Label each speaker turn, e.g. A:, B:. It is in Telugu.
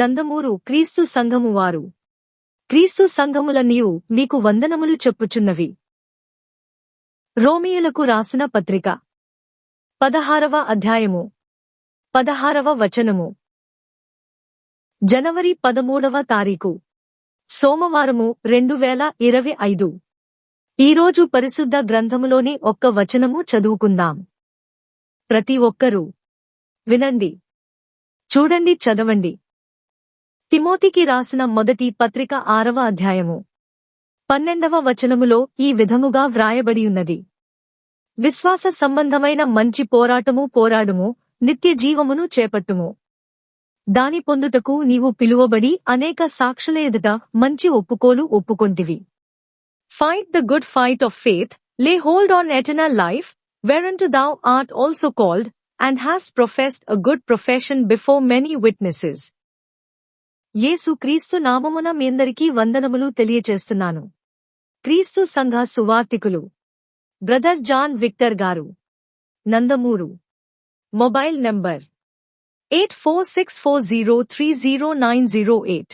A: నందమూరు క్రీస్తు సంఘము వారు క్రీస్తు సంఘములన్నీయు మీకు వందనములు చెప్పుచున్నవి. రోమీయులకు రాసిన పత్రిక 16వ అధ్యాయము 16వ వచనము. జనవరి 13వ తారీఖు సోమవారము 2025. ఈరోజు పరిశుద్ధ గ్రంథములోని ఒక్క వచనము చదువుకుందాం. ప్రతి ఒక్కరూ వినండి, చూడండి, చదవండి. తిమోతికి రాసిన మొదటి పత్రిక 6వ అధ్యాయము 12వ వచనములో ఈ విధముగా వ్రాయబడియున్నది: విశ్వాస సంబంధమైన మంచి పోరాటము పోరాడుము, నిత్య జీవమును చేపట్టుము. దాని పొందుటకు నీవు పిలువబడి అనేక సాక్షుల ఎదుట మంచి ఒప్పుకోలు ఒప్పుకొంటివి. Fight the good fight of faith, lay hold on eternal life, whereunto thou art also called, and hast professed a good profession before many witnesses. యేసు క్రీస్తు నామమున మీ అందరికీ వందనములు తెలియచేస్తున్నాను. క్రీస్తు సంఘ సువార్తికులు బ్రదర్ జాన్ విక్టర్ గారు, నందమూరు. Mobile number 8464030908.